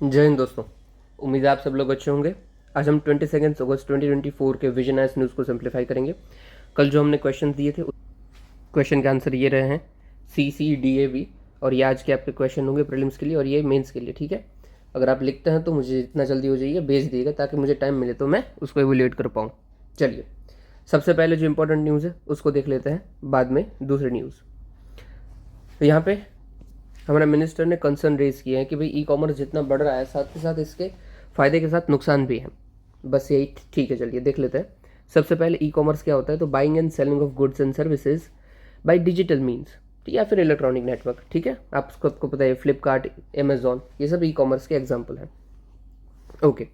जय हिंद दोस्तों। उम्मीद है आप सब लोग अच्छे होंगे। आज हम 22 अगस्त 2024 के विजन एस न्यूज़ को सिंप्लीफाई करेंगे। कल जो हमने क्वेश्चन दिए थे, क्वेश्चन के आंसर ये रहे हैं CCDAV, और ये आज के आपके क्वेश्चन होंगे प्रीलिम्स के लिए और ये मेंस के लिए। ठीक है, अगर आप लिखते हैं तो मुझे जितना जल्दी हो जाइए भेज दीजिएगा ताकि मुझे टाइम मिले तो मैं उसको एवेल्यूएट कर पाऊँ। चलिए, सबसे पहले जो इंपॉर्टेंट न्यूज़ है उसको देख लेते हैं, बाद में दूसरी न्यूज़। तो यहाँ पे हमारा मिनिस्टर ने कंसर्न रेज किया है कि भाई ई कॉमर्स जितना बढ़ रहा है साथ के साथ इसके फ़ायदे के साथ नुकसान भी हैं। बस यही ठीक है, चलिए देख लेते हैं। सबसे पहले ई कॉमर्स क्या होता है, तो buying and selling of goods and services by digital means या फिर इलेक्ट्रॉनिक नेटवर्क। ठीक है, आपको पता है फ्लिपकार्ट, अमेजॉन, ये सब ई कॉमर्स के एग्जाम्पल हैं। ओके,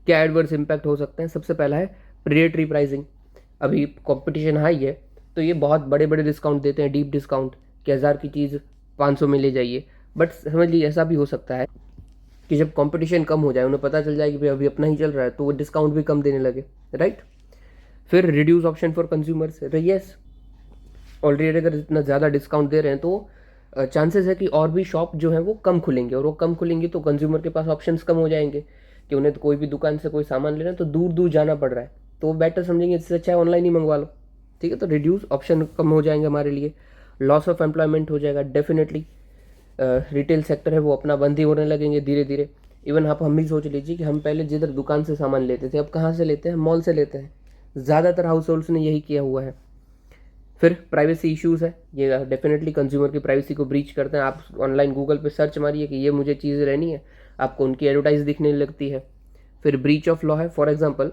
क्या एडवर्स इम्पैक्ट हो सकते हैं? सबसे पहला है प्रेडेटरी प्राइसिंग। अभी कंपटीशन हाई है तो ये बहुत बड़े बड़े डिस्काउंट देते हैं, डीप डिस्काउंट, कि 1000 की चीज़ 500 में ले जाइए। बट समझ लीजिए ऐसा भी हो सकता है कि जब कंपटीशन कम हो जाए, उन्हें पता चल जाए कि भाई अभी अपना ही चल रहा है, तो वो डिस्काउंट भी कम देने लगे, राइट। फिर reduce option for consumers. Yes, already अगर इतना ज़्यादा डिस्काउंट दे रहे हैं तो चांसेस है कि और भी शॉप जो है वो कम खुलेंगे, और वो कम खुलेंगे तो कंज्यूमर के पास ऑप्शंस कम हो जाएंगे कि उन्हें तो कोई भी दुकान से कोई सामान लेना है तो दूर दूर जाना पड़ रहा है, तो वो बेटर समझेंगे इससे अच्छा है ऑनलाइन ही मंगवा लो। ठीक है, तो रिड्यूस ऑप्शन कम हो जाएंगे हमारे लिए। लॉस ऑफ एम्प्लॉयमेंट हो जाएगा डेफिनेटली। रिटेल सेक्टर है वो अपना बंद ही होने लगेंगे धीरे धीरे। इवन आप हम भी सोच लीजिए कि हम पहले जिधर दुकान से सामान लेते थे, अब कहाँ से लेते हैं? मॉल से लेते हैं। ज़्यादातर हाउस होल्ड्स ने यही किया हुआ है। फिर प्राइवेसी इश्यूज़ है, ये डेफिनेटली कंज्यूमर की प्राइवेसी को ब्रीच करते हैं। आप ऑनलाइन गूगल पे सर्च मारिए कि ये मुझे चीज़ लेनी है, आपको उनकी एडवर्टाइज दिखने लगती है। फिर ब्रीच ऑफ लॉ है, फॉर एग्जांपल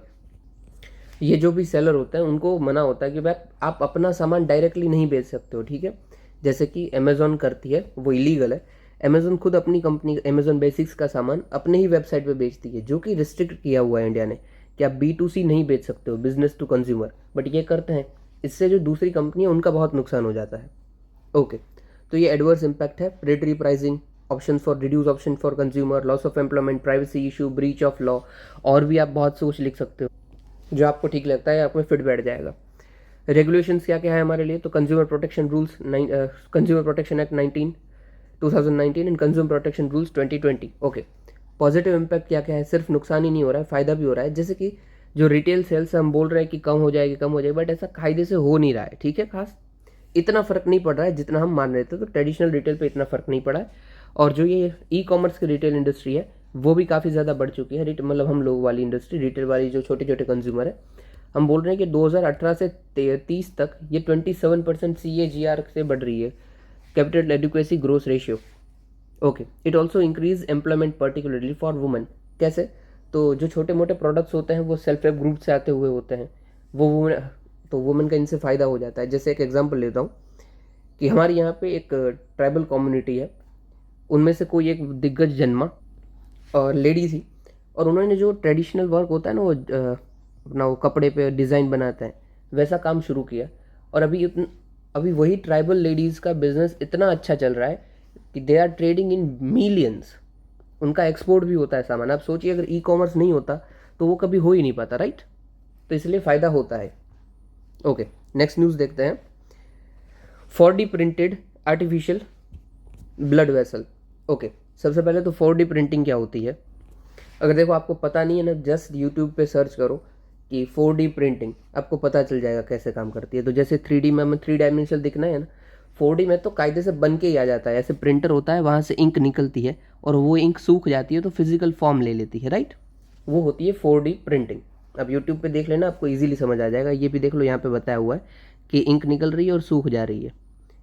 ये जो भी सेलर होता है उनको मना होता है कि भाई आप अपना सामान डायरेक्टली नहीं बेच सकते हो। ठीक है, जैसे कि अमेजोन करती है, वो इलीगल है। अमेजोन खुद अपनी कंपनी अमेजोन बेसिक्स का सामान अपने ही वेबसाइट पे बेचती है, जो कि रिस्ट्रिक्ट किया हुआ है इंडिया ने कि आप B2C नहीं बेच सकते हो, बिजनेस टू कंज्यूमर, बट ये करते हैं। इससे जो दूसरी कंपनी है उनका बहुत नुकसान हो जाता है। ओके, तो ये एडवर्स इम्पैक्ट है, predatory pricing, option for reduce option for consumer, loss of employment, privacy issue, breach of law, और भी आप बहुत सोच लिख सकते हो जो आपको ठीक लगता है, आपको फिट बैठ जाएगा। रेगुलेशंस क्या क्या है हमारे लिए, तो consumer protection rules, consumer protection act 2019 and consumer protection rules 2020। Okay, positive impact क्या क्या है? सिर्फ नुकसान ही नहीं हो रहा है, फ़ायदा भी हो रहा है। जैसे कि जो रिटेल सेल्स हम बोल रहे हैं कि कम हो जाएगी कम हो जाएगी, बट ऐसा कायदे से हो नहीं रहा है। ठीक है, खास इतना फ़र्क नहीं पड़ रहा है जितना हम मान रहे थे। तो ट्रेडिशनल रिटेल पे इतना फ़र्क नहीं पड़ा है, और जो ये ई कॉमर्स की रिटेल इंडस्ट्री है वो भी काफ़ी ज़्यादा बढ़ चुकी है। मतलब हम लोग वाली इंडस्ट्री, रिटेल वाली जो छोटे छोटे कंज्यूमर है, हम बोल रहे हैं कि 2018 से 30 तक ये 27% CAGR से बढ़ रही है, capital adequacy growth ratio. Okay, it also increase employment particularly for women. कैसे? तो जो छोटे मोटे प्रोडक्ट्स होते हैं वो सेल्फ हेल्प ग्रुप से आते हुए होते हैं, वो वुमेन, तो वुमेन का इनसे फ़ायदा हो जाता है। जैसे एक एग्जांपल लेता हूँ कि हमारे यहाँ पे एक ट्राइबल कम्युनिटी है, उनमें से कोई एक दिग्गज जन्मा और लेडी थी, और उन्होंने जो ट्रेडिशनल वर्क होता है ना, वो अपना वो कपड़े पे डिज़ाइन बनाते हैं, वैसा काम शुरू किया। और अभी वही ट्राइबल लेडीज़ का बिजनेस इतना अच्छा चल रहा है कि they are trading in millions. उनका एक्सपोर्ट भी होता है सामान। आप सोचिए अगर ई कॉमर्स नहीं होता तो वो कभी हो ही नहीं पाता, राइट। तो इसलिए फ़ायदा होता है। ओके, नेक्स्ट न्यूज़ देखते हैं। 4D printed artificial blood vessel. Okay, सबसे पहले तो 4D प्रिंटिंग क्या होती है? अगर देखो आपको पता नहीं है ना, जस्ट यूट्यूब पे सर्च करो कि 4D प्रिंटिंग, आपको पता चल जाएगा कैसे काम करती है। तो जैसे 3D में हमें 3 डायमेंशनल दिखना है ना, 4D में तो कायदे से बन के ही आ जाता है। ऐसे प्रिंटर होता है, वहाँ से इंक निकलती है और वो इंक सूख जाती है तो फिजिकल फॉर्म ले लेती है, राइट। वो होती है 4D प्रिंटिंग। अब यूट्यूब पे देख लेना, आपको ईजिली समझ आ जाएगा। ये भी देख लो, यहाँ पे बताया हुआ है कि इंक निकल रही है और सूख जा रही है।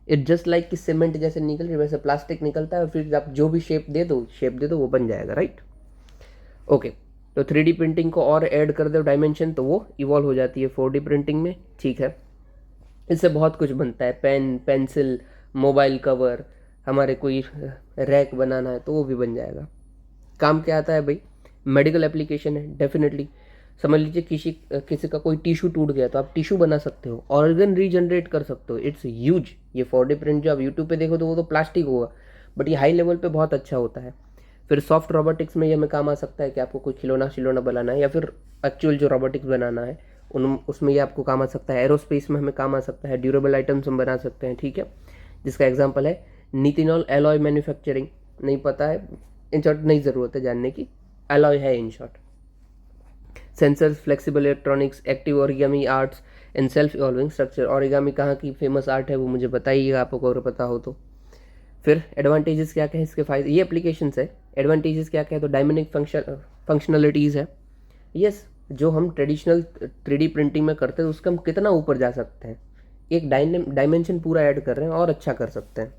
इट जस्ट लाइक कि सीमेंट जैसे निकल रही है वैसे प्लास्टिक निकलता है, और फिर आप जो भी शेप दे दो वो बन जाएगा, राइट। ओके, तो 3D प्रिंटिंग को और ऐड कर दो डायमेंशन तो वो इवॉल्व हो जाती है 4D प्रिंटिंग में। ठीक है, इससे बहुत कुछ बनता है, पेन, पेंसिल, मोबाइल कवर, हमारे कोई रैक बनाना है तो वो भी बन जाएगा। काम क्या आता है भाई? मेडिकल एप्लीकेशन है डेफिनेटली। समझ लीजिए किसी का कोई टिश्यू टूट गया तो आप टिश्यू बना सकते हो, ऑर्गन रीजनरेट कर सकते हो। It's huge. ये 4D प्रिंट जो आप यूट्यूब पे देखो तो वो तो प्लास्टिक होगा, बट ये हाई लेवल पे बहुत अच्छा होता है। फिर सॉफ्ट रोबोटिक्स में ये हमें काम आ सकता है कि आपको कोई खिलौना बनाना है या फिर एक्चुअल जो रोबोटिक्स बनाना है उसमें ये आपको काम आ सकता है। एरोस्पेस में हमें काम आ सकता है, ड्यूरेबल आइटम्स हम बना सकते हैं। ठीक है, जिसका एग्जांपल है नितिनॉल एलॉय मैन्युफैक्चरिंग। नहीं पता है, इन शॉर्ट नहीं ज़रूरत है जानने की, अलॉय है in short. Sensors, flexible electronics, active origami arts and self evolving structure. Origami कहाँ की फेमस आर्ट है वो मुझे बताइएगा आपको अगर पता हो तो। फिर एडवांटेजेस क्या क्या है इसके फायदे, ये एप्लीकेशंस है। एडवांटेजेस क्या क्या है, तो डायमेनिक फंक्शनलिटीज़ है। यस, जो हम ट्रेडिशनल 3D प्रिंटिंग में करते हैं उसके हम कितना ऊपर जा सकते हैं, एक डायमेंशन पूरा ऐड कर रहे हैं और अच्छा कर सकते हैं।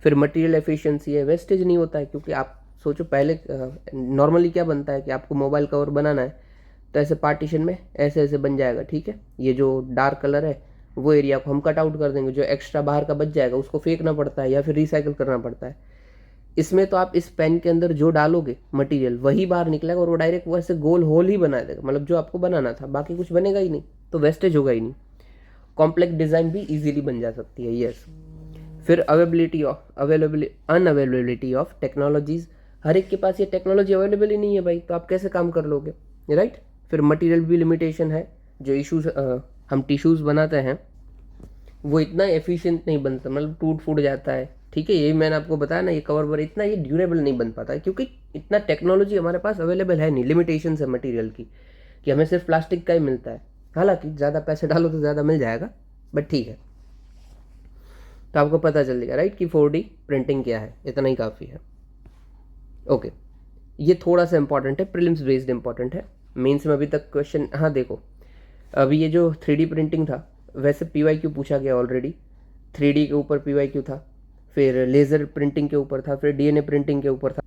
फिर मटेरियल एफिशिएंसी है, वेस्टेज नहीं होता है, क्योंकि आप सोचो पहले नॉर्मली क्या बनता है कि आपको मोबाइल कवर बनाना है तो ऐसे पार्टीशन में ऐसे ऐसे बन जाएगा, ठीक है। ये जो डार्क कलर है वो एरिया को हम कट आउट कर देंगे, जो एक्स्ट्रा बाहर का बच जाएगा उसको फेंकना पड़ता है या फिर रिसाइकिल करना पड़ता है। इसमें तो आप इस पेन के अंदर जो डालोगे मटेरियल वही बाहर निकलेगा और वो डायरेक्ट वैसे गोल होल ही बना देगा, मतलब जो आपको बनाना था, बाकी कुछ बनेगा ही नहीं, तो वेस्टेज होगा ही नहीं। कॉम्प्लेक्स डिज़ाइन भी इजीली बन जा सकती है, यस। फिर अनअवेलेबिलिटी ऑफ टेक्नोलॉजीज, हर एक के पास ये टेक्नोलॉजी अवेलेबल ही नहीं है भाई, तो आप कैसे काम कर लोगे, राइट। फिर मटेरियल भी लिमिटेशन है, जो इशूज़ हम टिश्यूज़ बनाते हैं वो इतना एफिशिएंट नहीं बनता, मतलब टूट फूट जाता है, ठीक है। यही मैंने आपको बताया ना, ये कवर पर इतना ये ड्यूरेबल नहीं बन पाता है क्योंकि इतना टेक्नोलॉजी हमारे पास अवेलेबल है नहीं, लिमिटेशन है मटेरियल की कि हमें सिर्फ प्लास्टिक का ही मिलता है। हालांकि ज़्यादा पैसे डालो तो ज़्यादा मिल जाएगा, बट ठीक है, तो आपको पता चल जाएगा राइट कि 4D प्रिंटिंग क्या है, इतना ही काफ़ी है। ओके, ये थोड़ा सा इंपॉर्टेंट है, प्रीलिम्स बेस्ड इंपॉर्टेंट है, मेंस में अभी तक क्वेश्चन। हाँ देखो, अभी ये जो 3D प्रिंटिंग था वैसे PYQ पूछा गया ऑलरेडी, 3D के ऊपर PYQ था, फिर लेज़र प्रिंटिंग के ऊपर था, फिर DNA प्रिंटिंग के ऊपर था,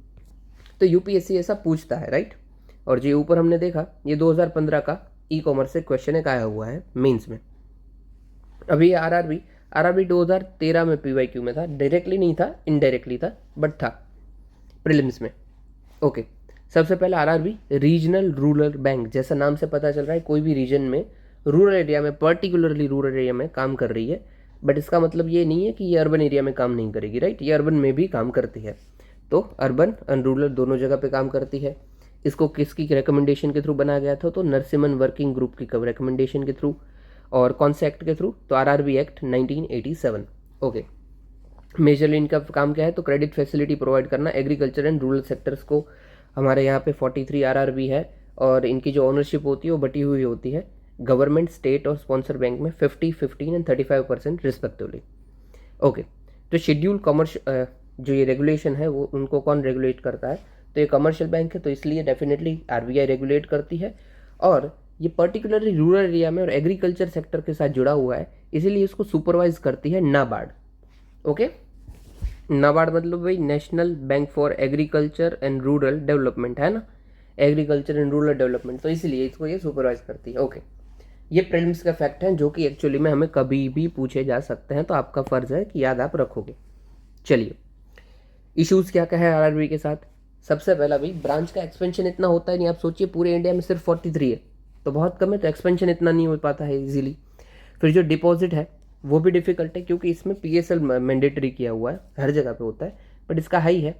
तो UPSC ऐसा पूछता है राइट। और जो ऊपर हमने देखा ये 2015 का ई-कॉमर्स से क्वेश्चन एक आया हुआ है मेंस में। अभी आरआरबी 2013 में PYQ में था, डायरेक्टली नहीं था, इनडायरेक्टली था, बट था प्रीलिम्स में। ओके, सबसे पहले आरआरबी रीजनल रूरल बैंक, जैसा नाम से पता चल रहा है कोई भी रीजन में, रूरल एरिया में, पर्टिकुलरली रूरल एरिया में काम कर रही है, बट इसका मतलब ये नहीं है कि ये अर्बन एरिया में काम नहीं करेगी, राइट। ये अर्बन में भी काम करती है, तो अर्बन एंड रूरल दोनों जगह पे काम करती है। इसको किसकी रिकमेंडेशन के थ्रू बनाया गया था, तो नरसिम्हन वर्किंग ग्रुप की रिकमेंडेशन के थ्रू। और कौन से एक्ट के थ्रू, तो आरआरबी एक्ट 1987। ओके, मेजरली इनका काम क्या है, तो क्रेडिट फैसिलिटी प्रोवाइड करना एग्रीकल्चर एंड रूरल सेक्टर्स को। हमारे यहाँ पे 43 आरआरबी है और इनकी जो ओनरशिप होती है वो बटी हुई होती है गवर्नमेंट, स्टेट और स्पॉन्सर बैंक में 50, 15 एंड 35% रिस्पेक्टिवली। ओके, तो शेड्यूल कॉमर्स जो ये रेगुलेशन है वो उनको कौन रेगुलेट करता है, तो ये कमर्शियल बैंक है, तो इसलिए डेफिनेटली आरबीआई रेगुलेट करती है। और ये पर्टिकुलरली रूरल एरिया में और एग्रीकल्चर सेक्टर के साथ जुड़ा हुआ है, इसीलिए इसको सुपरवाइज करती है नाबार्ड। ओके, नाबार्ड मतलब भाई national bank for agriculture and rural development है ना, एग्रीकल्चर एंड रूरल डेवलपमेंट, तो इसलिए इसको ये सुपरवाइज करती है। ओके, ये प्रीलिम्स का फैक्ट है जो कि एक्चुअली में हमें कभी भी पूछे जा सकते हैं, तो आपका फर्ज है कि याद आप रखोगे। चलिए, इश्यूज क्या क्या है आरआरबी के साथ। सबसे पहला भाई, ब्रांच का एक्सपेंशन इतना होता है नहीं, आप सोचिए पूरे इंडिया में सिर्फ 43 है तो बहुत कम है, तो एक्सपेंशन इतना नहीं हो पाता है इजीली। फिर जो डिपॉजिट है वो भी डिफिकल्ट है क्योंकि इसमें PSL मैंडेटरी किया हुआ है, हर जगह पे होता है, बट इसका हाई है।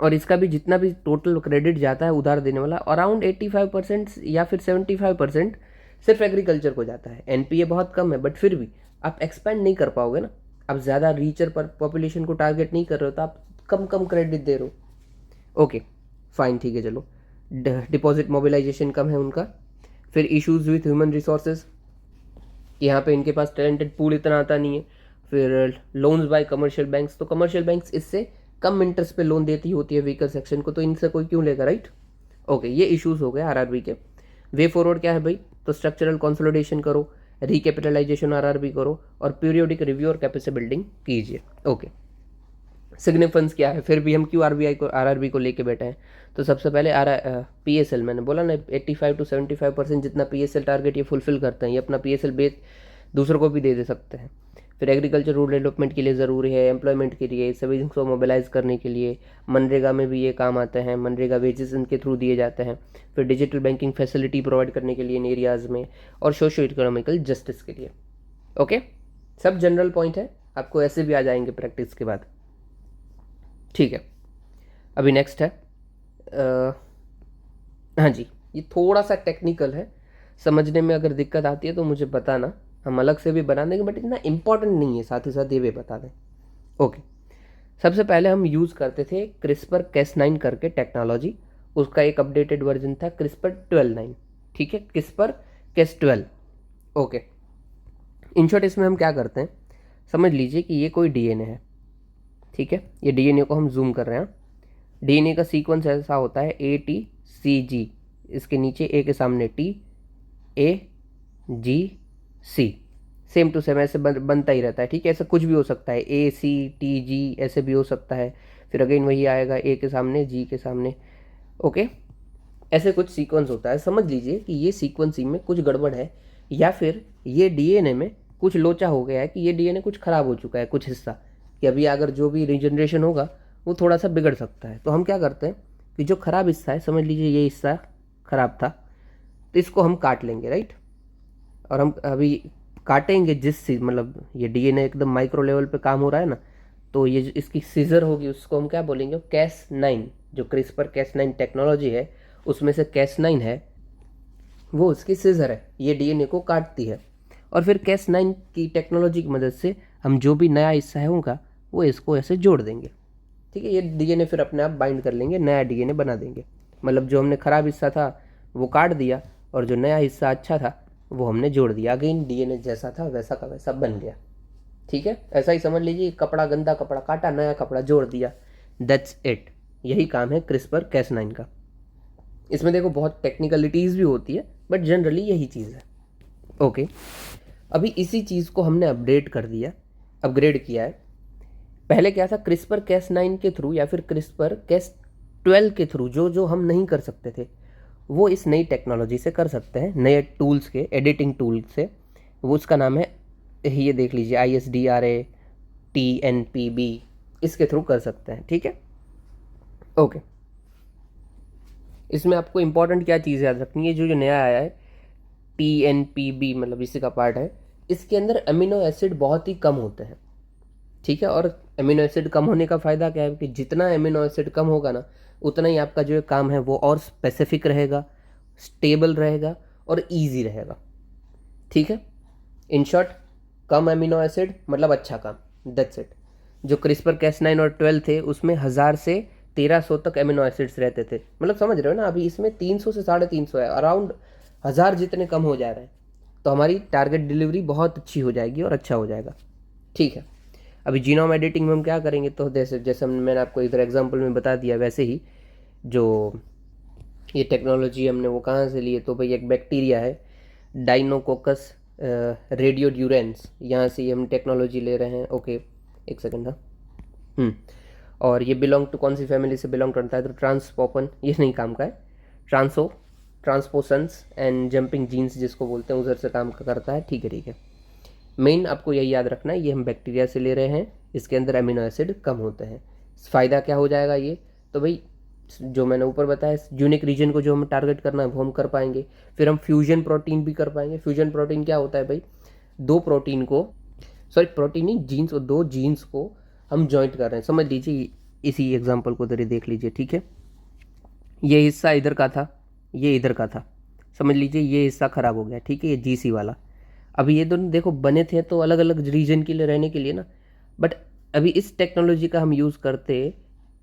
और इसका भी जितना भी टोटल क्रेडिट जाता है उधार देने वाला, अराउंड 85% या फिर 75% सिर्फ एग्रीकल्चर को जाता है। NPA बहुत कम है, बट फिर भी आप एक्सपेंड नहीं कर पाओगे ना, आप ज़्यादा रीचर पर पॉपुलेशन को टारगेट नहीं कर रहे हो, तो आप कम कम क्रेडिट दे रहे हो। ओके फाइन, ठीक है, चलो। डिपॉजिट मोबिलाइजेशन कम है उनका। फिर इश्यूज विथ ह्यूमन रिसोर्सेज, यहाँ पे इनके पास टैलेंटेड पूल इतना आता नहीं है। फिर लोन्स बाय कमर्शियल बैंक्स, तो कमर्शियल बैंक्स इससे कम इंटरेस्ट पे लोन देती होती है व्हीकल सेक्शन को, तो इनसे कोई क्यों लेगा, राइट। ओके, ये इश्यूज हो गए आरआरबी के। वे फॉरवर्ड क्या है भाई, तो स्ट्रक्चरल कंसोलिडेशन करो, रिकैपिटलाइजेशन आरआरबी करो और पीरियोडिक रिव्यू और कैपेसिटी बिल्डिंग कीजिए। ओके, सिग्निफिकेंस क्या है, फिर भी हम क्यों आरआरबी को लेके बैठे हैं, तो सबसे पहले PSL, मैंने बोला ना 85 to 75% जितना PSL टारगेट ये फुलफिल करते हैं, ये अपना PSL बेस दूसरों को भी दे सकते हैं। फिर एग्रीकल्चर रूरल डेवलपमेंट के लिए ज़रूरी है, एम्प्लॉयमेंट के लिए, सभी को मोबिलाइज करने के लिए, मनरेगा में भी ये काम आते हैं, मनरेगा वेजेस इनके थ्रू दिए जाते हैं। फिर डिजिटल बैंकिंग फैसिलिटी प्रोवाइड करने के लिए इन एरियाज़ में, और सोशो इकोनॉमिकल जस्टिस के लिए। ओके, सब जनरल पॉइंट है, आपको ऐसे भी आ जाएंगे प्रैक्टिस के बाद, ठीक है। अभी नेक्स्ट है हाँ जी, ये थोड़ा सा टेक्निकल है, समझने में अगर दिक्कत आती है तो मुझे बताना, हम अलग से भी बना देंगे, बट इतना इंपॉर्टेंट नहीं है, साथ ही साथ ये भी बता दें। ओके, सबसे पहले हम यूज़ करते थे क्रिस्पर Cas9 करके टेक्नोलॉजी, उसका एक अपडेटेड वर्जन था क्रिस्पर 12/9, ठीक है, CRISPR Cas12। Okay, in short इसमें हम क्या करते हैं, समझ लीजिए कि ये कोई डीएनए है, ठीक है, ये डीएनए को हम जूम कर रहे हैं। डीएनए का सीक्वेंस ऐसा होता है ATCG, इसके नीचे ए के सामने TAGC, सेम टू सेम ऐसे बनता ही रहता है, ठीक है। ऐसा कुछ भी हो सकता है, ACTG ऐसे भी हो सकता है, फिर अगेन वही आएगा ए के सामने जी के सामने। ओके, ऐसे कुछ सीक्वेंस होता है। समझ लीजिए कि ये सीक्वेंसिंग में कुछ गड़बड़ है, या फिर ये डीएनए में कुछ लोचा हो गया है, कि ये डीएनए कुछ ख़राब हो चुका है कुछ हिस्सा, कि अभी अगर जो भी रीजनरेशन होगा वो थोड़ा सा बिगड़ सकता है। तो हम क्या करते हैं कि जो ख़राब हिस्सा है, समझ लीजिए ये हिस्सा ख़राब था, तो इसको हम काट लेंगे, राइट। और हम अभी काटेंगे मतलब ये डीएनए एकदम माइक्रो लेवल पे काम हो रहा है ना, तो ये जो इसकी सीजर होगी उसको हम क्या बोलेंगे, Cas9, जो क्रिस्पर Cas9 टेक्नोलॉजी है उसमें से Cas9 है, वो उसकी सीजर है, ये डीएनए को काटती है। और फिर Cas9 की टेक्नोलॉजी की मदद से हम जो भी नया हिस्सा है होगा वो इसको ऐसे जोड़ देंगे, ठीक है। ये डीएनए फिर अपने आप बाइंड कर लेंगे, नया डीएनए बना देंगे। मतलब जो हमने ख़राब हिस्सा था वो काट दिया, और जो नया हिस्सा अच्छा था वो हमने जोड़ दिया, अगेन डीएनए जैसा था वैसा का वैसा बन गया, ठीक है। ऐसा ही समझ लीजिए, कपड़ा गंदा कपड़ा काटा, नया कपड़ा जोड़ दिया, दैट्स इट। यही काम है क्रिस्पर Cas9 का। इसमें देखो बहुत टेक्निकलिटीज़ भी होती है, बट जनरली यही चीज़ है। ओके, अभी इसी चीज़ को हमने अपग्रेड किया है। पहले क्या था, क्रिस्पर Cas9 के थ्रू या फिर क्रिस्पर Cas12 के थ्रू जो जो हम नहीं कर सकते थे वो इस नई टेक्नोलॉजी से कर सकते हैं, नए टूल्स के, एडिटिंग टूल से। वो उसका नाम है, ये देख लीजिए, ISDRA TNPB, इसके थ्रू कर सकते हैं, ठीक है। ओके, इसमें आपको इंपॉर्टेंट क्या चीज़ याद रखनी है, जो जो नया आया है TNPB, मतलब इसी का पार्ट है, इसके अंदर अमीनो एसिड बहुत ही कम होते हैं, ठीक है। और अमीनो एसिड कम होने का फ़ायदा क्या है कि जितना अमीनो एसिड कम होगा ना, उतना ही आपका जो काम है वो और स्पेसिफिक रहेगा, स्टेबल रहेगा और इजी रहेगा, ठीक है। In short, come amino acid मतलब अच्छा काम, दैट्स इट। जो क्रिस्पर Cas9 और 12 थे उसमें 1000 से 1300 तक अमीनो एसिड्स रहते थे, मतलब समझ रहे हो ना। अभी इसमें 300 से 350 है, अराउंड 1000 जितने कम हो जा रहे हैं, तो हमारी टारगेट डिलीवरी बहुत अच्छी हो जाएगी और अच्छा हो जाएगा, ठीक है। अभी जीनोम एडिटिंग में हम क्या करेंगे, तो जैसे जैसे मैंने आपको इधर एग्जांपल में बता दिया, वैसे ही जो ये टेक्नोलॉजी हमने वो कहाँ से लिए, तो भाई एक बैक्टीरिया है डाइनोकोकस रेडियोड्यूरेंस, यहाँ से ये हम टेक्नोलॉजी ले रहे हैं। ओके, एक सेकंड, हाँ। और ये बिलोंग टू कौन सी फैमिली से बिलोंग करता है, तो ट्रांसपोपन, ये नहीं काम का है, ट्रांसपोसन्स एंड जंपिंग जीन्स जिसको बोलते हैं, उधर से काम करता है, ठीक है, ठीक है। मेन आपको यही याद रखना है, ये हम बैक्टीरिया से ले रहे हैं, इसके अंदर अमीनो एसिड कम होते हैं। फ़ायदा क्या हो जाएगा ये, तो भाई जो मैंने ऊपर बताया, यूनिक रीजन को जो हमें टारगेट करना है वो हम कर पाएंगे। फिर हम फ्यूजन प्रोटीन भी कर पाएंगे। फ्यूजन प्रोटीन क्या होता है भाई, दो प्रोटीन को, सॉरी प्रोटीन नहीं, जीन्स, और दो जीन्स को हम जॉइंट कर रहे हैं। समझ लीजिए, इसी एग्जाम्पल को इधर देख लीजिए, ठीक है। ये हिस्सा इधर का था, ये इधर का था, समझ लीजिए ये हिस्सा ख़राब हो गया, ठीक है, ये GC वाला। अभी ये दोनों देखो बने थे तो अलग अलग रीजन के लिए, रहने के लिए ना, बट अभी इस टेक्नोलॉजी का हम यूज़ करते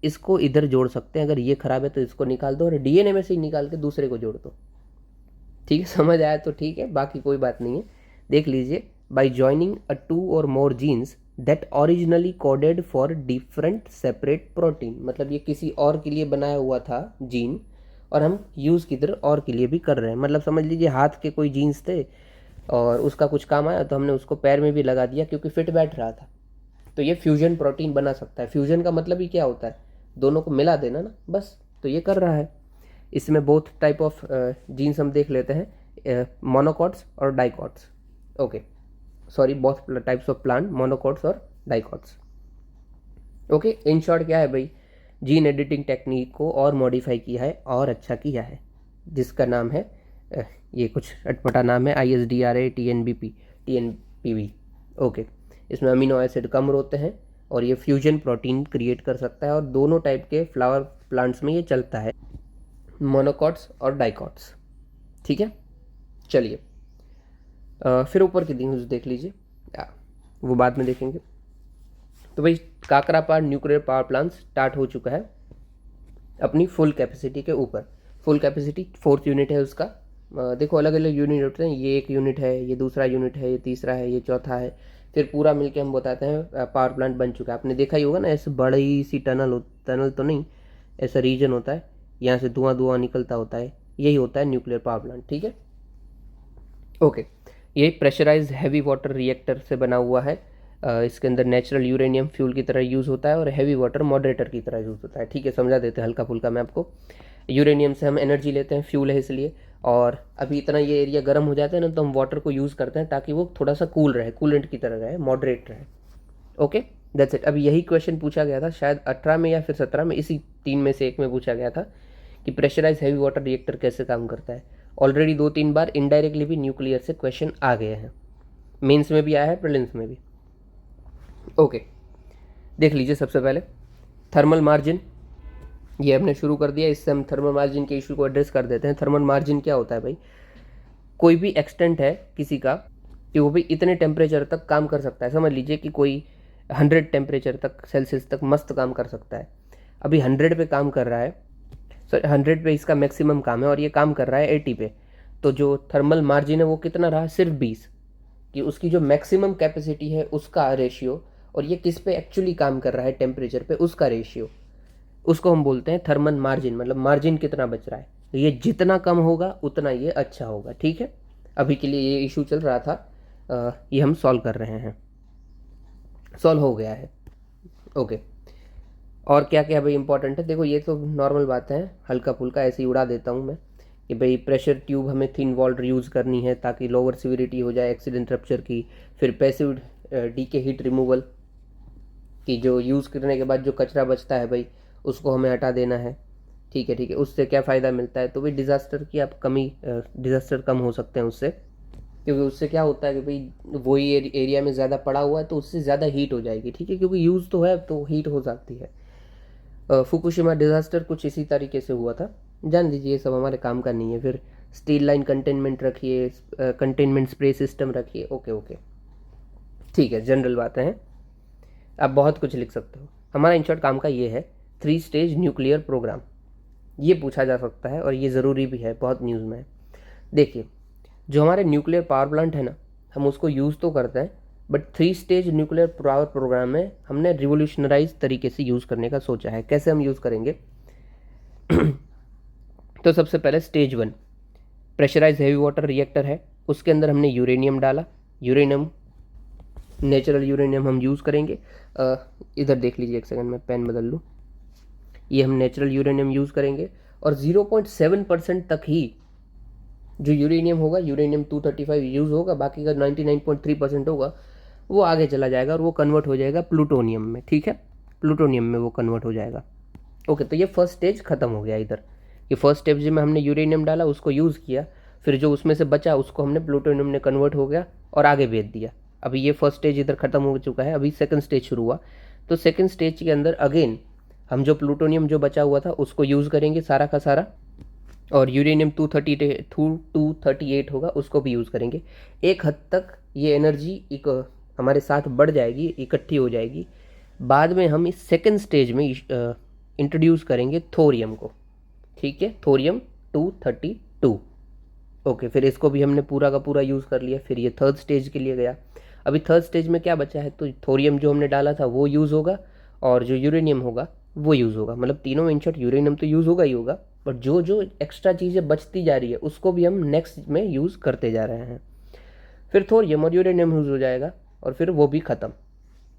इसको इधर जोड़ सकते हैं। अगर ये ख़राब है तो इसको निकाल दो और डीएनए में से ही निकाल के दूसरे को जोड़ दो, ठीक है। समझ आया तो ठीक है, बाकी कोई बात नहीं है। देख लीजिए, by joining a 2 or more genes that originally coded for different separate protein, मतलब ये किसी और के लिए बनाया हुआ था जीन, और हम यूज़ किधर और के लिए भी कर रहे हैं। मतलब समझ लीजिए हाथ के कोई जीन्स थे और उसका कुछ काम आया तो हमने उसको पैर में भी लगा दिया क्योंकि फिट बैठ रहा था, तो ये फ्यूजन प्रोटीन बना सकता है। फ्यूजन का मतलब ही क्या होता है, दोनों को मिला देना ना, बस। तो ये कर रहा है। इसमें बोथ टाइप ऑफ जीन्स हम देख लेते हैं, मोनोकॉट्स और dicots. Okay, sorry, both types of plant, monocots और डाइकॉट्स। ओके, इन शॉर्ट क्या है भाई, जीन एडिटिंग टेक्निक को और मॉडिफाई किया है और अच्छा किया है, जिसका नाम है ये कुछ अटपटा नाम है, ISDRA TNPB। ओके, इसमें अमीनो एसिड कम होते हैं और ये फ्यूजन प्रोटीन क्रिएट कर सकता है, और दोनों टाइप के फ्लावर प्लांट्स में ये चलता है, मोनोकॉट्स और डाइकॉट्स, ठीक है। चलिए, फिर ऊपर की न्यूज़ देख लीजिए, वो बाद में देखेंगे। तो भाई Kakrapar nuclear power plant start हो चुका है अपनी फुल कैपेसिटी के ऊपर। फुल कैपेसिटी 4th यूनिट है उसका। देखो अलग अलग यूनिट होते हैं, ये एक यूनिट है, ये दूसरा यूनिट है, ये तीसरा है, ये चौथा है, फिर पूरा मिलके हम बताते हैं पावर प्लांट बन चुका है। आपने देखा ही होगा ना, ऐसे बड़ी सी टनल तो नहीं, ऐसा रीजन होता है, यहाँ से धुआं धुआं निकलता होता है, यही होता है न्यूक्लियर पावर प्लांट। ठीक है, ओके। ये प्रेशराइज्ड हैवी वाटर रिएक्टर से बना हुआ है। इसके अंदर नेचुरल यूरेनियम फ्यूल की तरह यूज़ होता है और हैवी वाटर मॉडरेटर की तरह यूज़ होता है। ठीक है, समझा देते हैं हल्का फुल्का मैं आपको। यूरेनियम से हम एनर्जी लेते हैं, फ्यूल है इसलिए। और अभी इतना ये एरिया गर्म हो जाता है ना, तो हम वाटर को यूज़ करते हैं ताकि वो थोड़ा सा कूल रहे, कूलेंट की तरह रहे, मॉडरेट रहे। Okay, that's it. अभी यही क्वेश्चन पूछा गया था शायद 18 में या फिर 17 में, इसी 3 में से एक में पूछा गया था कि प्रेशराइज हैवी वाटर रिएक्टर कैसे काम करता है। ऑलरेडी 2-3 बार इनडायरेक्टली भी न्यूक्लियर से क्वेश्चन आ गए हैं, मेंस में भी आया है, प्रीलिम्स में भी। ओके, देख लीजिए सबसे पहले थर्मल मार्जिन, ये हमने शुरू कर दिया। इससे हम थर्मल मार्जिन के इशू को एड्रेस कर देते हैं। थर्मल मार्जिन क्या होता है भाई? कोई भी एक्सटेंट है किसी का कि वो भी इतने टेम्परेचर तक काम कर सकता है। समझ लीजिए कि कोई 100 टेम्परेचर तक, सेल्सियस तक मस्त काम कर सकता है। अभी 100 पे काम कर रहा है, सॉरी 100 पे इसका मैक्सिमम काम है और ये काम कर रहा है 80 पे। तो जो थर्मल मार्जिन है वो कितना रहा? सिर्फ 20, कि उसकी जो मैक्सिमम कैपेसिटी है उसका रेशियो, और ये किस पे एक्चुअली काम कर रहा है टेम्परेचर पे, उसका रेशियो, उसको हम बोलते हैं थर्मल मार्जिन। मतलब मार्जिन कितना बच रहा है, ये जितना कम होगा उतना ये अच्छा होगा। ठीक है, अभी के लिए ये इशू चल रहा था, ये हम सॉल्व कर रहे हैं, सॉल्व हो गया है। ओके, और क्या क्या भाई इंपॉर्टेंट है? देखो ये तो नॉर्मल बात है, हल्का फुल्का ऐसे ही उड़ा देता हूँ मैं, कि भाई प्रेशर ट्यूब हमें थिन वॉल्ड यूज़ करनी है ताकि लोअर सिविरिटी हो जाए एक्सीडेंट रप्चर की। फिर पैसिव डीके हीट रिमूवल, कि जो यूज़ करने के बाद जो कचरा बचता है भाई उसको हमें हटा देना है। ठीक है, ठीक है, उससे क्या फ़ायदा मिलता है? तो भाई डिज़ास्टर की आप कमी, डिज़ास्टर कम हो सकते हैं उससे, क्योंकि उससे क्या होता है कि भाई वही एरिया में ज़्यादा पड़ा हुआ है तो उससे ज़्यादा हीट हो जाएगी। ठीक है, क्योंकि यूज़ तो है तो हीट हो सकती है। फुकुशिमा डिज़ास्टर कुछ इसी तरीके से हुआ था, जान दीजिए, ये सब हमारे काम का नहीं है। फिर स्टील लाइन कंटेनमेंट रखिए, कंटेनमेंट स्प्रे सिस्टम रखिए। ओके ओके, ठीक है, जनरल बातें हैं, आप बहुत कुछ लिख सकते हो। हमारा इन शॉर्ट काम का ये है 3 स्टेज न्यूक्लियर प्रोग्राम, ये पूछा जा सकता है और ये ज़रूरी भी है, बहुत न्यूज़ में है। देखिए, जो हमारे न्यूक्लियर पावर प्लांट है ना, हम उसको यूज़ तो करते हैं, but 3 stage nuclear power program में हमने रिवोल्यूशनराइज तरीके से यूज़ करने का सोचा है। कैसे हम यूज़ करेंगे? तो सबसे पहले stage 1 pressurise heavy water reactor है, उसके अंदर हमने यूरेनियम डाला। यूरेनियम, नेचुरल यूरेनियम हम यूज़ करेंगे। इधर देख लीजिए, एक सेकंड में पेन बदल लूँ। ये हम नेचुरल यूरेनियम यूज़ करेंगे और 0.7% तक ही जो यूरेनियम होगा, यूरेनियम 235 यूज़ होगा, बाकी का 99.3% होगा वो आगे चला जाएगा और वो कन्वर्ट हो जाएगा प्लूटोनियम में। ठीक है, प्लूटोनियम में वो कन्वर्ट हो जाएगा। ओके, तो ये फर्स्ट स्टेज खत्म हो गया इधर। ये फर्स्ट स्टेज में हमने यूरेनियम डाला, उसको यूज़ किया, फिर जो उसमें से बचा उसको हमने प्लूटोनियम में कन्वर्ट हो गया और आगे भेज दिया। अभी ये फर्स्ट स्टेज इधर खत्म हो चुका है, अभी सेकंड स्टेज शुरू हुआ। तो सेकंड स्टेज के अंदर अगेन हम जो प्लूटोनियम जो बचा हुआ था उसको यूज़ करेंगे सारा का सारा, और यूरेनियम 238 होगा उसको भी यूज़ करेंगे। एक हद तक ये एनर्जी एक हमारे साथ बढ़ जाएगी, इकट्ठी हो जाएगी। बाद में हम इस सेकंड स्टेज में इंट्रोड्यूस करेंगे थोरियम को। ठीक है, थोरियम 232। ओके, फिर इसको भी हमने पूरा का पूरा यूज़ कर लिया। फिर ये थर्ड स्टेज के लिए गया। अभी थर्ड स्टेज में क्या बचा है? तो थोरियम जो हमने डाला था वो यूज़ होगा और जो यूरेनियम होगा वो यूज़ होगा। मतलब तीनों में इन शॉर्ट यूरेनियम तो यूज़ होगा ही होगा, बट जो जो एक्स्ट्रा चीज़ें बचती जा रही है उसको भी हम नेक्स्ट में यूज़ करते जा रहे हैं। फिर थोरियम और यूरेनियम यूज़ हो जाएगा और फिर वो भी ख़त्म।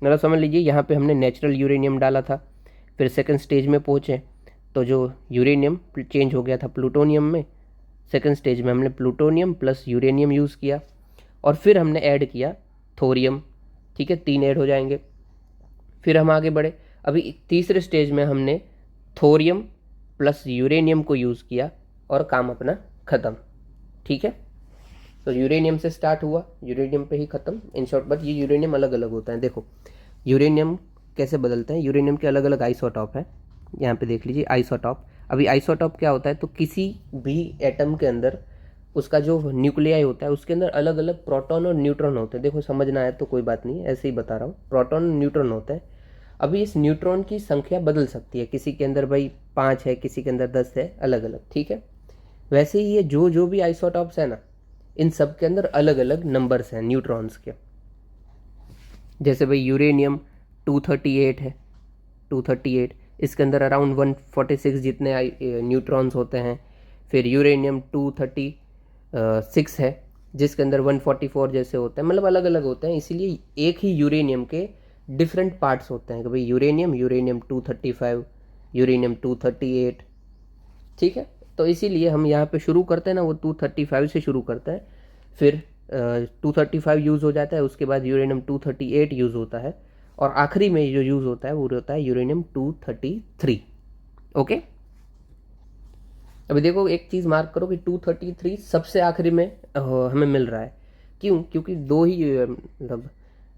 मतलब समझ लीजिए यहाँ पे हमने नेचुरल यूरेनियम डाला था, फिर सेकंड स्टेज में पहुँचे तो जो यूरेनियम चेंज हो गया था प्लूटोनियम में। सेकंड स्टेज में हमने प्लूटोनियम प्लस यूरेनियम यूज़ किया और फिर हमने ऐड किया थोरियम। ठीक है, 3 ऐड हो जाएंगे। फिर हम आगे बढ़े, अभी तीसरे स्टेज में हमने थोरियम प्लस यूरेनियम को यूज़ किया और काम अपना ख़त्म। ठीक है, तो यूरेनियम से स्टार्ट हुआ, यूरेनियम पे ही ख़त्म इन शॉर्ट। बट ये यूरेनियम अलग अलग होता है। देखो यूरेनियम कैसे बदलते हैं, यूरेनियम के अलग अलग आइसोटॉप है। यहाँ पे देख लीजिए आइसोटॉप। अभी आइसोटॉप क्या होता है? तो किसी भी एटम के अंदर उसका जो न्यूक्लियाई होता है उसके अंदर अलग अलग प्रोटॉन और न्यूट्रॉन होते हैं। देखो समझना है तो कोई बात नहीं, ऐसे ही बता रहा हूँ। प्रोटॉन न्यूट्रॉन होते हैं। अभी इस न्यूट्रॉन की संख्या बदल सकती है, किसी के अंदर भाई 5 है, किसी के अंदर 10 है, अलग अलग, ठीक है। वैसे ही ये जो भी आइसोटॉप्स है ना, इन सब के अंदर अलग अलग नंबर्स हैं न्यूट्रॉन्स के। जैसे भाई यूरेनियम 238 है, 238, इसके अंदर अराउंड 146 जितने न्यूट्रॉन्स होते हैं। फिर यूरेनियम 236 है, जिसके अंदर 144 जैसे होते हैं, मतलब अलग अलग होते हैं। इसीलिए एक ही यूरेनियम के डिफरेंट पार्ट्स होते हैं कि भाई यूरेनियम 235, यूरेनियम 238, ठीक है। तो इसीलिए हम यहाँ पे शुरू करते हैं ना, वो 235 से शुरू करते हैं, फिर 235 यूज़ हो जाता है, उसके बाद यूरेनियम 238 यूज़ होता है, और आखिरी में जो यूज़ होता है वो होता है यूरेनियम 233। ओके, अभी देखो एक चीज़ मार्क करो कि 233 सबसे आखिरी में हमें मिल रहा है। क्यों? क्योंकि दो ही मतलब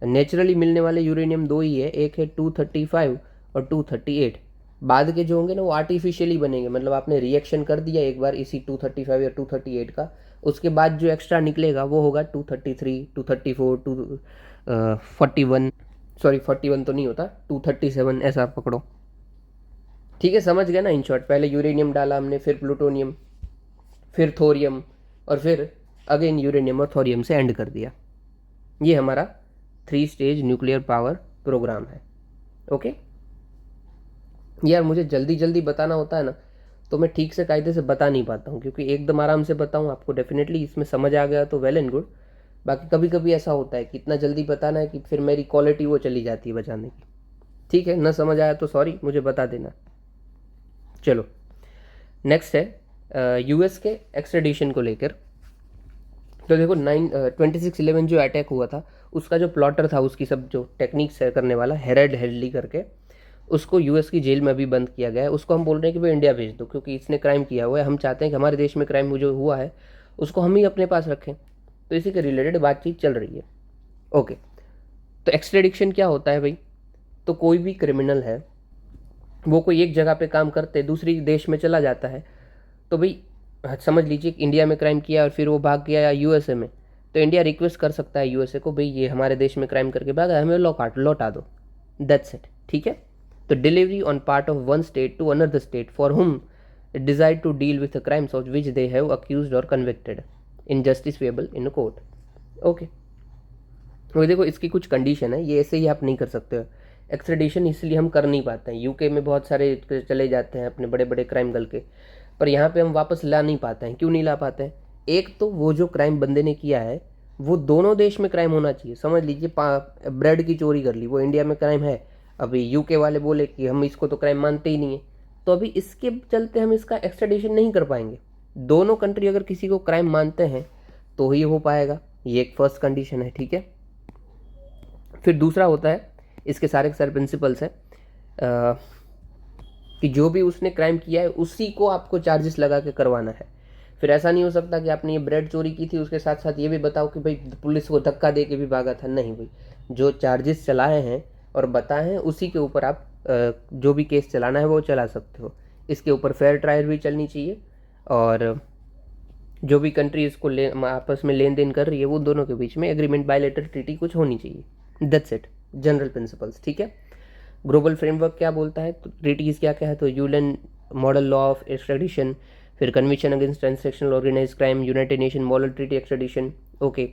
नेचुरली मिलने वाले यूरेनियम दो ही है, एक है 235 और 238। बाद के जो होंगे ना वो आर्टिफिशियली बनेंगे, मतलब आपने रिएक्शन कर दिया एक बार इसी 235 या 238 का, उसके बाद जो एक्स्ट्रा निकलेगा वो होगा 233, 234, 241, सॉरी 41 तो नहीं होता, 237 ऐसा पकड़ो, ठीक है। समझ गए ना? इन शॉर्ट, पहले यूरेनियम डाला हमने, फिर प्लूटोनियम, फिर थोरियम, और फिर अगेन यूरेनियम और थोरियम से एंड कर दिया। ये हमारा 3 स्टेज न्यूक्लियर पावर प्रोग्राम है। ओके यार, मुझे जल्दी जल्दी बताना होता है ना, तो मैं ठीक से कायदे से बता नहीं पाता हूँ, क्योंकि एकदम आराम से बताऊँ आपको डेफिनेटली इसमें समझ आ गया तो वेल एंड गुड। बाकी कभी कभी ऐसा होता है कि इतना जल्दी बताना है कि फिर मेरी क्वालिटी वो चली जाती है बचाने की। ठीक है, ना समझ आया तो सॉरी, मुझे बता देना। चलो नेक्स्ट है यूएस के एक्सट्रेडिशन को लेकर। तो देखो 26/11 जो अटैक हुआ था, उसका जो प्लॉटर था, उसकी सब जो टेक्निक्स करने वाला हेरल्ड हेडली करके, उसको यूएस की जेल में भी बंद किया गया है। उसको हम बोल रहे हैं कि भाई इंडिया भेज दो, क्योंकि इसने क्राइम किया हुआ है। हम चाहते हैं कि हमारे देश में क्राइम जो हुआ है उसको हम ही अपने पास रखें। तो इसी के रिलेटेड बातचीत चल रही है। ओके, तो एक्सट्रेडिक्शन क्या होता है भाई? तो कोई भी क्रिमिनल है, वो कोई एक जगह पे काम करते दूसरी देश में चला जाता है, तो भाई समझ लीजिए इंडिया में क्राइम किया और फिर वो भाग गया यूएसए में, तो इंडिया रिक्वेस्ट कर सकता है यूएसए को, भाई ये हमारे देश में क्राइम करके भागा है, हमें लौटा दो, दैट्स इट, ठीक है। तो delivery on part of one state to another state for whom decided to deal with crimes of which they have accused or convicted in justice payable in court. Okay, तो देखो इसकी कुछ condition है, ये ऐसे ही आप नहीं कर सकते हो एक्सट्रेडिशन, इसलिए हम कर नहीं पाते हैं। यूके में बहुत सारे चले जाते हैं अपने बड़े बड़े क्राइम करके, पर यहाँ पे हम वापस ला नहीं पाते हैं। क्यों नहीं ला पाते हैं? एक तो वो जो क्राइम बंदे ने किया है वो दोनों देश में क्राइम होना चाहिए। समझ लीजिए ब्रेड की चोरी कर ली, वो इंडिया में क्राइम है, अभी यूके वाले बोले कि हम इसको तो क्राइम मानते ही नहीं है, तो अभी इसके चलते हम इसका एक्सट्रेडिशन नहीं कर पाएंगे। दोनों कंट्री अगर किसी को क्राइम मानते हैं तो ही हो पाएगा, ये एक फर्स्ट कंडीशन है, ठीक है। फिर दूसरा होता है, इसके सारे प्रिंसिपल्स हैं कि जो भी उसने क्राइम किया है उसी को आपको चार्जेस लगा के करवाना है। फिर ऐसा नहीं हो सकता कि आपने ये ब्रेड चोरी की थी उसके साथ साथ ये भी बताओ कि भाई पुलिस को धक्का दे के भी भागा था। नहीं भाई, जो चार्जेस चलाए हैं और बताए हैं उसी के ऊपर आप जो भी केस चलाना है वो चला सकते हो। इसके ऊपर फेयर ट्रायल भी चलनी चाहिए, और जो भी कंट्री इसको आपस में लेन देन कर रही है वो दोनों के बीच में एग्रीमेंट, बायलैटरल ट्रीटी कुछ होनी चाहिए। दैट्स इट, जनरल प्रिंसिपल्स, ठीक है। ग्लोबल फ्रेमवर्क क्या बोलता है, तो ट्रीटीज क्या क्या है, तो UN model law of extradition, फिर convention against transnational organised crime, United nation model treaty extradition. Okay,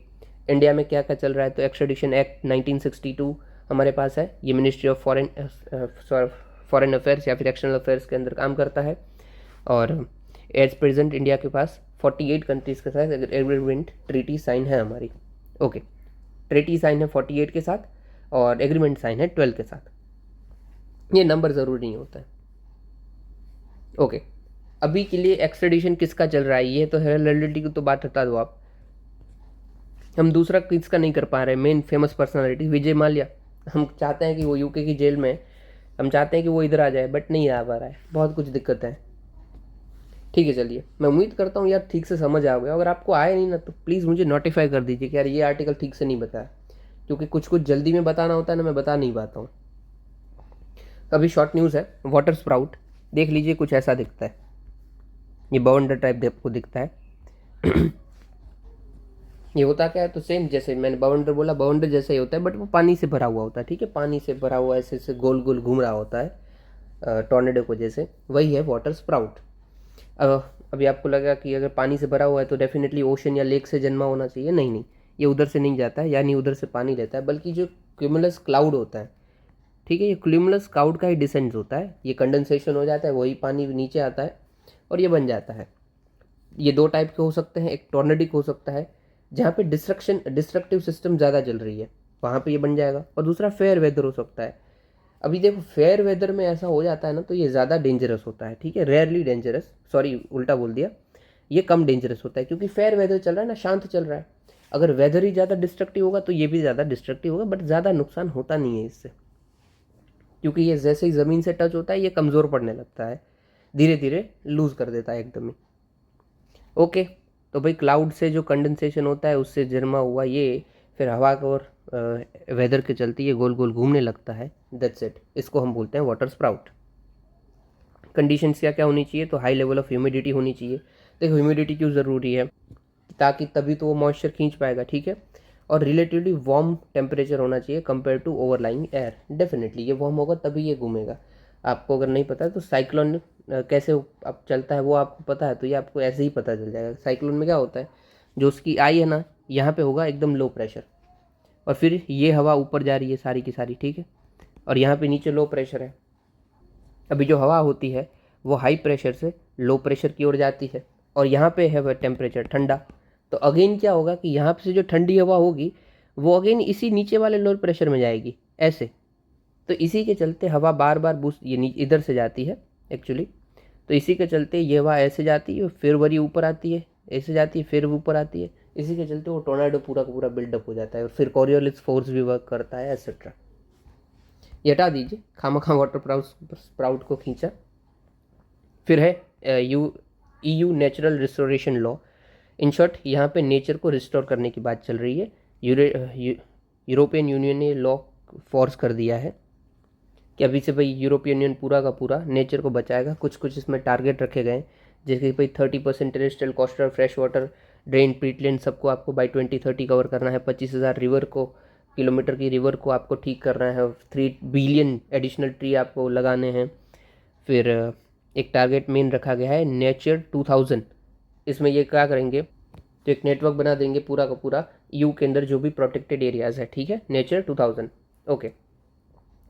India में क्या क्या चल रहा है, तो एक्सट्रेडिशन एक्ट 1962 हमारे पास है, ये मिनिस्ट्री ऑफ फॉरेन अफेयर्स या फिर एक्सटर्नल अफेयर्स के अंदर काम करता है। और एज प्रेजेंट इंडिया के पास 48 कंट्रीज के साथ एग्रीमेंट ट्रीटी साइन है हमारी। ओके, ट्रीटी साइन है 48 के साथ और एग्रीमेंट साइन है 12 के साथ। ये नंबर ज़रूरी नहीं होता है। ओके, अभी के लिए एक्सट्रेडिशन किसका चल रहा है, ये तो हेरेडिटी की तो बात हटा दो आप, हम दूसरा किसका नहीं कर पा रहे, main famous personality Vijay Mallya. हम चाहते हैं कि वो यूके की जेल में, हम चाहते हैं कि वो इधर आ जाए, बट नहीं आ पा रहा है, बहुत कुछ दिक्कत है। ठीक है, चलिए, मैं उम्मीद करता हूँ यार ठीक से समझ आ गया। अगर आपको आया नहीं ना तो प्लीज़ मुझे नोटिफाई कर दीजिए कि यार ये आर्टिकल ठीक से नहीं बताया, क्योंकि कुछ कुछ जल्दी में बताना होता है ना, मैं बता नहीं पाता हूँ। अभी शॉर्ट न्यूज़ है, वाटर स्प्राउट देख लीजिए, कुछ ऐसा दिखता है, ये बाउंडर टाइप आपको दिखता है। ये होता क्या है, तो सेम जैसे मैंने बाउंडर बोला, बाउंडर जैसा ही होता है, बट वो पानी से भरा हुआ होता है, ठीक है, पानी से भरा हुआ ऐसे ऐसे गोल गोल घूम रहा होता है टॉर्नेडो को जैसे, वही है वाटर स्प्राउट। अभी आपको लगा कि अगर पानी से भरा हुआ है तो डेफिनेटली ओशन या लेक से जन्मा होना चाहिए, नहीं नहीं, ये उधर से नहीं जाता है, यानी उधर से पानी लेता है, बल्कि जो क्यूमुलस क्लाउड होता है, ठीक है, ये क्यूमुलस क्लाउड का ही डिसेंड होता है, ये कंडेंसेशन हो जाता है, वही पानी नीचे आता है और ये बन जाता है। ये दो टाइप के हो सकते हैं, एक टॉर्नेडिक हो सकता है जहाँ पे डिस्ट्रक्टिव सिस्टम ज़्यादा चल रही है, वहाँ पे ये बन जाएगा, और दूसरा फेयर वेदर हो सकता है। अभी देखो फेयर वेदर में ऐसा हो जाता है ना, तो ये ज़्यादा डेंजरस होता है, ठीक है, रेयरली डेंजरस, सॉरी उल्टा बोल दिया, ये कम डेंजरस होता है, क्योंकि फेयर वेदर चल रहा है ना, शांत चल रहा है। अगर वेदर ही ज़्यादा डिस्ट्रक्टिव होगा तो ये भी ज़्यादा डिस्ट्रक्टिव होगा, बट ज़्यादा नुकसान होता नहीं है इससे, क्योंकि ये जैसे ही ज़मीन से टच होता है ये कमज़ोर पड़ने लगता है, धीरे धीरे लूज़ कर देता है एकदम ही। ओके, तो भाई क्लाउड से जो कंडेंसेशन होता है उससे जमा हुआ ये फिर हवा को और वेदर के चलते ये गोल गोल घूमने लगता है, दैट्स इट, इसको हम बोलते हैं वाटर स्प्राउट। कंडीशंस क्या क्या होनी चाहिए, तो हाई लेवल ऑफ ह्यूमिडिटी होनी चाहिए। देखो ह्यूमिडिटी क्यों ज़रूरी है, ताकि तभी तो वो मॉइस्चर खींच पाएगा, ठीक है, और रिलेटिवली वार्म टेम्परेचर होना चाहिए compare to overlying air, definitely ये वार्म होगा तभी ये घूमेगा। आपको अगर नहीं पता है तो साइक्लोन कैसे अब चलता है वो आपको पता है, तो ये आपको ऐसे ही पता चल जाएगा। साइक्लोन में क्या होता है, जो उसकी आई है ना, यहाँ पे होगा एकदम लो प्रेशर, और फिर ये हवा ऊपर जा रही है सारी की सारी, ठीक है, और यहाँ पे नीचे लो प्रेशर है। अभी जो हवा होती है वो हाई प्रेशर से लो प्रेशर की ओर जाती है, और यहाँ पे है वह टेम्परेचर ठंडा, तो अगेन क्या होगा कि यहाँ से जो ठंडी हवा होगी वो अगेन इसी नीचे वाले लो प्रेशर में जाएगी ऐसे, तो इसी के चलते हवा बार बार बूस्ट ये इधर से जाती है एक्चुअली, तो इसी के चलते ये हवा ऐसे जाती है, फिर वरी ऊपर आती है, ऐसे जाती है, फिर ऊपर आती है, इसी के चलते वो टोर्नाडो पूरा का पूरा बिल्डअप हो जाता है, और फिर कॉरियोलिस फोर्स भी वर्क करता है एटसेट्रा। ये हटा दीजिए, खामखा वाटर स्प्राउट को खींचा। फिर है EU natural restoration law. In short यहाँ पे नेचर को रिस्टोर करने की बात चल रही है। यूरोपियन यूनियन ने लॉ फोर्स कर दिया है कि अभी से भाई यूरोपियन यूनियन पूरा का पूरा नेचर को बचाएगा। कुछ कुछ इसमें टारगेट रखे गए हैं, जैसे कि भाई 30% terrestrial coastal fresh water drain Peatland सबको आपको बाई 2030 कवर करना है। 25,000 रिवर को किलोमीटर की रिवर को आपको ठीक करना है। 3 बिलियन एडिशनल ट्री आपको लगाने हैं। फिर एक टारगेट मेन रखा गया है नेचर 2000। इसमें ये क्या करेंगे, तो एक नेटवर्क बना देंगे पूरा का पूरा EU के अंदर जो भी प्रोटेक्टेड एरियाज़ है, ठीक है, नेचर 2000, ओके,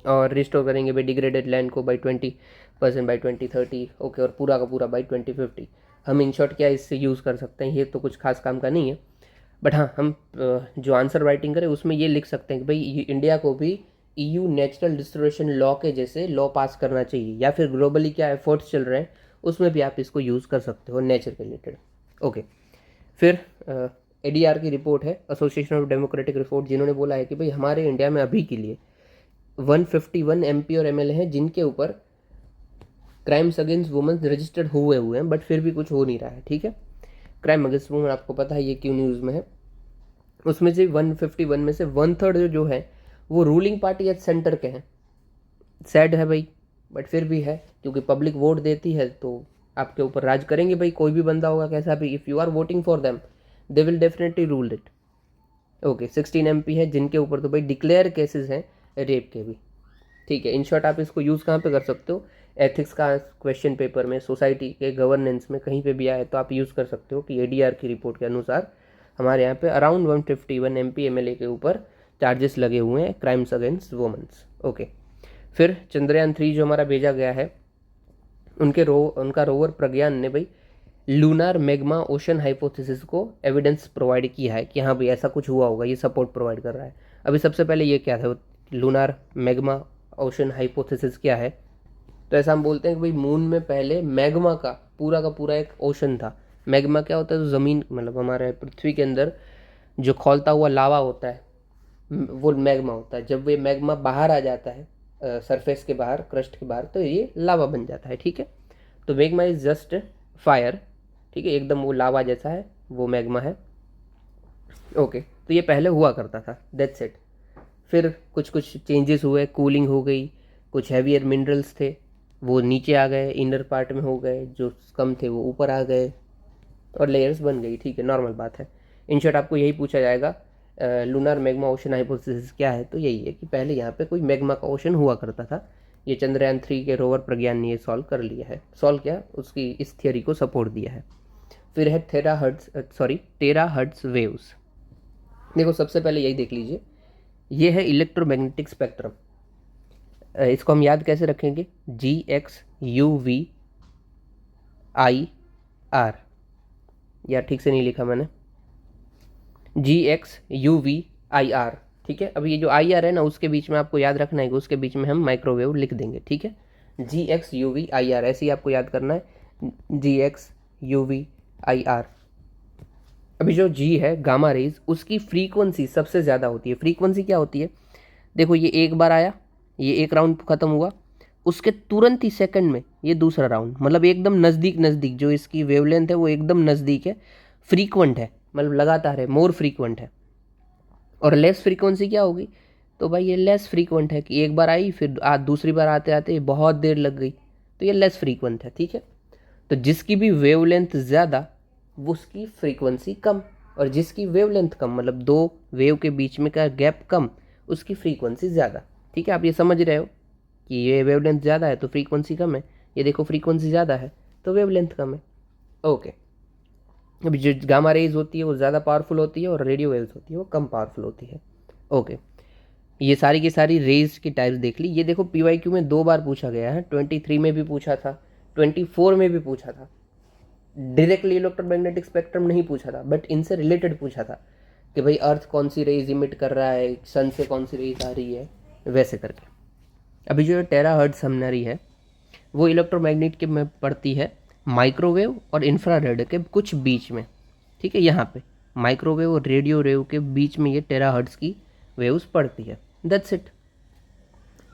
और रिस्टोर करेंगे भाई डिग्रेडेड लैंड को बाई 20% बाई 2030, ओके, और पूरा का पूरा बाई 2050। हम इन शॉर्ट क्या इससे यूज़ कर सकते हैं, ये तो कुछ खास काम का नहीं है, बट हाँ हम जो आंसर राइटिंग करें उसमें ये लिख सकते हैं कि भाई इंडिया को भी EU नेचुरल रिस्टोरेशन लॉ के जैसे लॉ पास करना चाहिए, या फिर ग्लोबली क्या एफर्ट्स चल रहे हैं उसमें भी आप इसको यूज़ कर सकते हो नेचर के रिलेटेड, ओके। फिर ADR की रिपोर्ट है, एसोसिएशन ऑफ डेमोक्रेटिक रिपोर्ट, जिन्होंने बोला है कि भाई हमारे इंडिया में अभी के लिए 151 MP और MLA हैं जिनके ऊपर क्राइम्स अगेंस्ट वुमेन रजिस्टर्ड हुए हैं, बट फिर भी कुछ हो नहीं रहा है, ठीक है। क्राइम अगेंस्ट वुमेन आपको पता है ये क्यों न्यूज़ में है। उसमें से 151 में से 1/3 जो है वो रूलिंग पार्टी एट सेंटर के हैं। सैड है भाई, बट फिर भी है, क्योंकि पब्लिक वोट देती है तो आपके ऊपर राज करेंगे भाई, कोई भी बंदा होगा कैसा भी, if you are voting for them they will definitely rule it, okay. 16 MP है जिनके ऊपर तो भाई डिक्लेयर केसेस हैं रेप के भी, ठीक है। इन शॉर्ट आप इसको यूज़ कहाँ पे कर सकते हो, एथिक्स का क्वेश्चन पेपर में, सोसाइटी के गवर्नेंस में, कहीं पे भी आए तो आप यूज़ कर सकते हो कि ADR की रिपोर्ट के अनुसार हमारे यहाँ पे अराउंड 151 MP MLA के ऊपर चार्जेस लगे हुए हैं क्राइम्स अगेंस्ट वुमेन्स, ओके। फिर चंद्रयान 3 जो हमारा भेजा गया है, उनका रोवर प्रज्ञान ने भाई लूनार मैग्मा ओशन हाइपोथेसिस को एविडेंस प्रोवाइड किया है कि हाँ भाई ऐसा कुछ हुआ होगा, ये सपोर्ट प्रोवाइड कर रहा है। अभी सबसे पहले ये क्या था, लूनार मैग्मा ओशन हाइपोथेसिस क्या है, तो ऐसा हम बोलते हैं कि भाई मून में पहले मैग्मा का पूरा एक ओशन था। मैग्मा क्या होता है, तो ज़मीन मतलब हमारे पृथ्वी के अंदर जो खौलता हुआ लावा होता है वो मैग्मा होता है। जब ये मैग्मा बाहर आ जाता है सरफेस के बाहर, क्रस्ट के बाहर, तो ये लावा बन जाता है, ठीक है। तो मैग्मा इज जस्ट फायर, ठीक है, एकदम वो लावा जैसा है, वो मैग्मा है, ओके। तो ये पहले हुआ करता था, दैट्स इट। फिर कुछ कुछ चेंजेस हुए, कूलिंग हो गई, कुछ हैवियर मिनरल्स थे वो नीचे आ गए, इनर पार्ट में हो गए, जो कम थे वो ऊपर आ गए और लेयर्स बन गई, ठीक है, नॉर्मल बात है। इन शॉर्ट आपको यही पूछा जाएगा लूनर मैग्मा ओशन हाइपोथेसिस क्या है, तो यही है कि पहले यहाँ पे कोई मैग्मा का ओशन हुआ करता था। ये चंद्रयान 3 के रोवर प्रज्ञान ने ये सॉल्व कर लिया है, सॉल्व क्या उसकी इस थियोरी को सपोर्ट दिया है। फिर है टेराहर्ट्ज वेव्स। देखो सबसे पहले यही देख लीजिए, ये है इलेक्ट्रोमैग्नेटिक स्पेक्ट्रम। इसको हम याद कैसे रखेंगे, GXUVIR, या ठीक से नहीं लिखा मैंने, GXUVIR, ठीक है। अब ये जो IR है ना, उसके बीच में आपको याद रखना है कि उसके बीच में हम माइक्रोवेव लिख देंगे, ठीक है। GXUVIR ऐसे ही आपको याद करना है, GXUVIR। अभी जो G है गामा रेज, उसकी फ्रीक्वेंसी सबसे ज़्यादा होती है। फ्रीक्वेंसी क्या होती है, देखो ये एक बार आया, ये एक राउंड खत्म हुआ, उसके तुरंत ही सेकंड में ये दूसरा राउंड, मतलब एकदम नज़दीक नज़दीक जो इसकी वेवलेंथ है वो एकदम नज़दीक है, फ्रीक्वेंट है, मतलब लगातार है, मोर फ्रीक्वेंट है। और लेस फ्रीक्वेंसी क्या होगी, तो भाई ये लेस फ्रीक्वेंट है कि एक बार आई फिर दूसरी बार आते आते बहुत देर लग गई, तो ये लेस फ्रीक्वेंट है, ठीक है। तो जिसकी भी वेवलेंथ ज़्यादा उसकी फ्रीक्वेंसी कम, और जिसकी वेवलेंथ कम मतलब दो वेव के बीच में का गैप कम, उसकी फ्रीक्वेंसी ज़्यादा, ठीक है। आप ये समझ रहे हो कि ये वेवलेंथ ज़्यादा है तो फ्रीक्वेंसी कम है, ये देखो फ्रीक्वेंसी ज़्यादा है तो वेवलेंथ कम है, ओके। अभी जो गामा रेज होती है वो ज़्यादा पावरफुल होती है और रेडियो वेव्स होती है वो कम पावरफुल होती है, ओके। ये सारी की सारी रेज की टाइप्स देख ली। ये देखो PYQ में 2 बार पूछा गया है, 23 में भी पूछा था, 24 में भी पूछा था। डायरेक्टली इलेक्ट्रोमैग्नेटिक स्पेक्ट्रम नहीं पूछा था, बट इनसे रिलेटेड पूछा था कि भाई अर्थ कौन सी रेज इमिट कर रहा है, सन से कौन सी रेज आ रही है, वैसे करके। अभी जो टेराहर्ट्ज हमारी है वो इलेक्ट्रोमैग्नेट के में पड़ती है माइक्रोवेव और इंफ्रारेड के कुछ बीच में, ठीक है। यहाँ पे माइक्रोवेव और रेडियो वेव के बीच में ये टेराहर्ट्ज की वेव्स पड़ती है, दैट्स इट।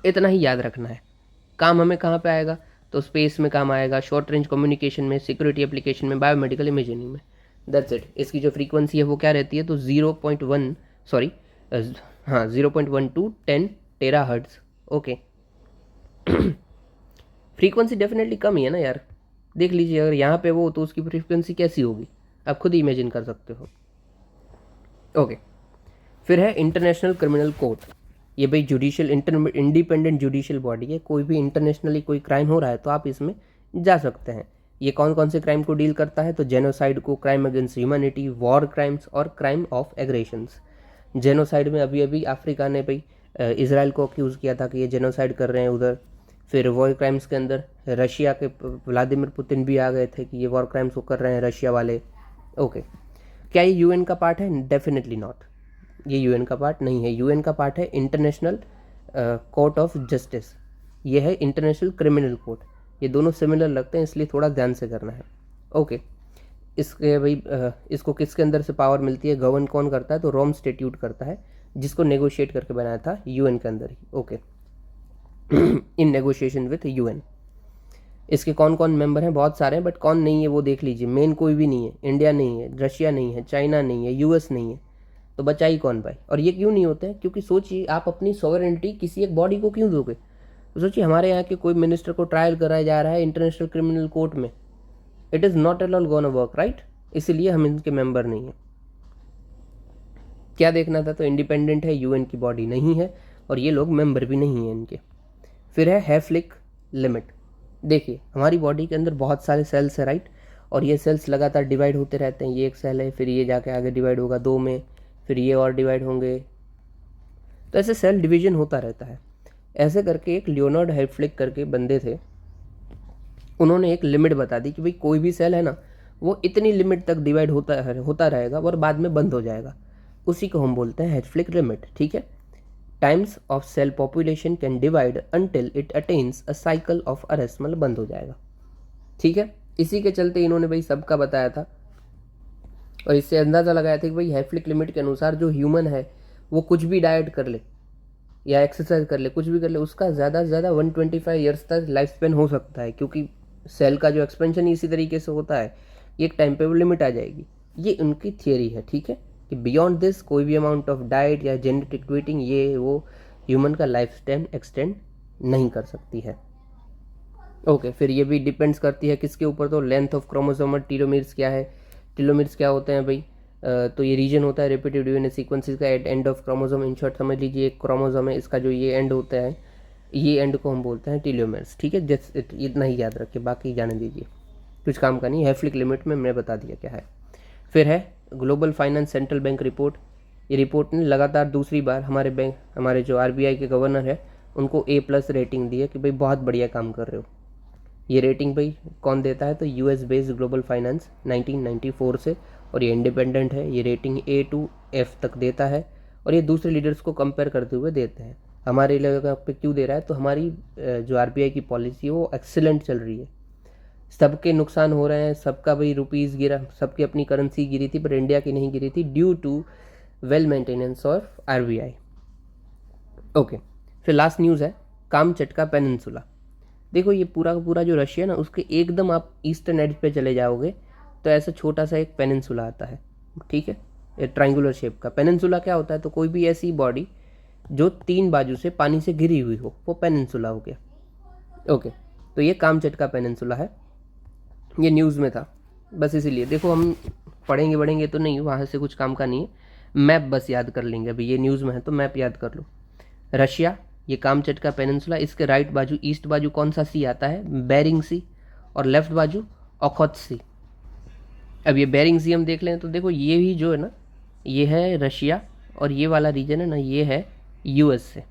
इतना ही याद रखना है। काम हमें कहाँ पे आएगा, तो स्पेस में काम आएगा, शॉर्ट रेंज कम्युनिकेशन में, सिक्योरिटी एप्लीकेशन में, बायोमेडिकल इमेजिंग में, दैट्स इट। इसकी जो फ्रीक्वेंसी है वो क्या रहती है, तो 0.1 to 10 terahertz, okay. Frequency definitely कम ही है ना यार, देख लीजिए अगर यहाँ पे वो तो उसकी फ्रीक्वेंसी कैसी होगी आप खुद ही इमेजिन कर सकते हो, ओके। फिर है इंटरनेशनल क्रिमिनल कोर्ट। ये भाई जुडिशियल इंडिपेंडेंट जुडिशियल बॉडी है, कोई भी इंटरनेशनली कोई क्राइम हो रहा है तो आप इसमें जा सकते हैं। ये कौन कौन से क्राइम को डील करता है, तो जेनोसाइड को, crime against humanity, war crimes और क्राइम ऑफ एग्रेशंस। जेनोसाइड में अभी अभी अफ्रीका ने भाई इसराइल को अक्यूज़ किया था कि ये जेनोसाइड कर रहे हैं उधर। फिर वॉर क्राइम्स के अंदर रशिया के व्लादिमीर पुतिन भी आ गए थे कि ये वॉर क्राइम्स को कर रहे हैं रशिया वाले, ओके। क्या ये UN का पार्ट है, डेफिनेटली नॉट, ये UN का पार्ट नहीं है। UN का पार्ट है इंटरनेशनल कोर्ट ऑफ जस्टिस, ये है इंटरनेशनल क्रिमिनल कोर्ट। ये दोनों सिमिलर लगते हैं इसलिए थोड़ा ध्यान से करना है, ओके। इसके भाई इसको किसके अंदर से पावर मिलती है, गवर्न कौन करता है, तो रोम स्टेट्यूट करता है, जिसको नेगोशिएट करके बनाया था UN के अंदर ही, okay. In negotiation with UN। इसके कौन कौन मेंबर हैं, बहुत सारे हैं, बट कौन नहीं है वो देख लीजिए। मेन कोई भी नहीं है, इंडिया नहीं है, रशिया नहीं है, चाइना नहीं है, US नहीं है, तो बचा ही कौन भाई। और ये क्यों नहीं होते हैं, क्योंकि सोचिए आप अपनी सॉवरेनिटी किसी एक बॉडी को क्यों दोगे। तो सोचिए हमारे यहाँ के कोई मिनिस्टर को ट्रायल कराया जा रहा है इंटरनेशनल क्रिमिनल कोर्ट में, it is not at all gonna work, right. इसीलिए हम इनके मेंबर नहीं हैं। क्या देखना था, तो इंडिपेंडेंट है, UN की बॉडी नहीं है और ये लोग मेंबर भी नहीं हैं इनके। फिर है हैफ्लिक लिमिट। देखिए हमारी बॉडी के अंदर बहुत सारे सेल्स है, राइट, और ये सेल्स लगातार डिवाइड होते रहते हैं। ये एक सेल है, फिर ये जाके आगे डिवाइड होगा 2 में, फिर ये और डिवाइड होंगे, तो ऐसे सेल डिवीजन होता रहता है। ऐसे करके एक लियोनार्ड हैफ्लिक करके बंदे थे, उन्होंने एक लिमिट बता दी कि भाई कोई भी सेल है ना वो इतनी लिमिट तक डिवाइड होता रहेगा और बाद में बंद हो जाएगा, उसी को हम बोलते हैं हैफ्लिक लिमिट, ठीक है। Times of cell population can divide until it attains a cycle of arrest, मतलब बंद हो जाएगा, ठीक है। इसी के चलते इन्होंने भाई सबका बताया था और इससे अंदाज़ा लगाया था कि भाई हैफ्लिक लिमिट के अनुसार जो ह्यूमन है वो कुछ भी डाइट कर ले या एक्सरसाइज कर ले, कुछ भी कर ले, उसका ज़्यादा से ज़्यादा 125 ईयर्स तक लाइफ स्पेन हो सकता है, क्योंकि सेल का जो एक्सपेंशन इसी तरीके से होता है, एक टाइम पे वो लिमिट आ जाएगी। ये उनकी थियरी है, ठीक है, कि बियॉन्ड दिस कोई भी अमाउंट ऑफ डाइट या जेनेटिक ट्वीटिंग ये वो ह्यूमन का लाइफ स्पेन एक्सटेंड नहीं कर सकती है, ओके। फिर ये भी डिपेंड्स करती है किसके ऊपर, तो लेंथ ऑफ क्रोमोसोमल टीलोमीर्स क्या है। टीलोमीर्स क्या होते हैं भाई, तो ये रीजन होता है रिपीटेड डीएनए सीक्वेंसेस का at end of chromosome. In short समझ लीजिए एक क्रोमोसोम है, इसका जो ये एंड होता है, ये एंड को हम बोलते हैं टेलोमेर्स। ठीक है, जस्ट इतना ही याद रखिए, बाकी जाने दीजिए, कुछ काम का नहीं। हैफ्लिक लिमिट में मैं बता दिया क्या है। फिर है global finance central bank report. ये रिपोर्ट ने लगातार दूसरी बार हमारे जो आरबीआई के गवर्नर है उनको A+ रेटिंग दी है कि भाई बहुत बढ़िया काम कर रहे हो। ये रेटिंग भाई कौन देता है, तो US बेस्ड ग्लोबल फाइनेंस 1994 से, और ये इंडिपेंडेंट है। ये रेटिंग A to F तक देता है और ये दूसरे लीडर्स को कंपेयर करते हुए देते हैं। हमारे लेवल पे क्यों दे रहा है, तो हमारी जो आरबीआई की पॉलिसी है वो एक्सीलेंट चल रही है। सबके नुकसान हो रहे हैं, सबका भाई रुपीज़ गिरा, सबकी अपनी करेंसी गिरी थी, पर इंडिया की नहीं गिरी थी due to well maintenance of RBI. Okay, फिर लास्ट न्यूज़ है कामचटका पेनिनसुला। देखो ये पूरा का पूरा जो रशिया ना, उसके एकदम आप ईस्टर्न एज पे चले जाओगे तो ऐसा छोटा सा एक पेनिनसुला आता है। ठीक है, ये ट्राइंगुलर शेप का। पेनिनसुला क्या होता है, तो कोई भी ऐसी बॉडी जो 3 बाजू से पानी से घिरी हुई हो, वो पेनिनसुला हो गया। ओके, तो ये कामचटका पेनिनसुला है, ये न्यूज़ में था बस इसीलिए। देखो हम पढ़ेंगे बढ़ेंगे तो नहीं, वहाँ से कुछ काम का नहीं है, मैप बस याद कर लेंगे। अभी ये न्यूज़ में है तो मैप याद कर लो। रशिया, ये कामचटका पेनिनसुला, इसके राइट बाजू ईस्ट बाजू कौन सा सी आता है, बेरिंग सी, और लेफ्ट बाजू ओखोत्स्क सी। अब ये बेरिंग सी हम देख लें तो देखो ये भी जो है ना, ये है रशिया, और ये वाला रीजन है ना, ये है US से।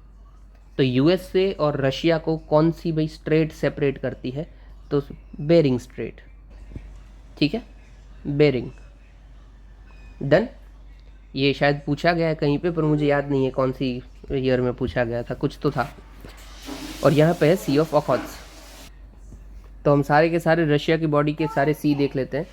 तो US से और रशिया को कौन सी भाई स्ट्रेट सेपरेट करती है, तो बेरिंग स्ट्रेट। ठीक है, बेरिंग। डन। ये शायद पूछा गया है कहीं पे, पर मुझे याद नहीं है कौन सी ईयर में पूछा गया था, कुछ तो था। और यहाँ पे है सी ऑफ ओखोत्स्क। तो हम सारे के सारे रशिया की बॉडी के सारे सी देख लेते हैं।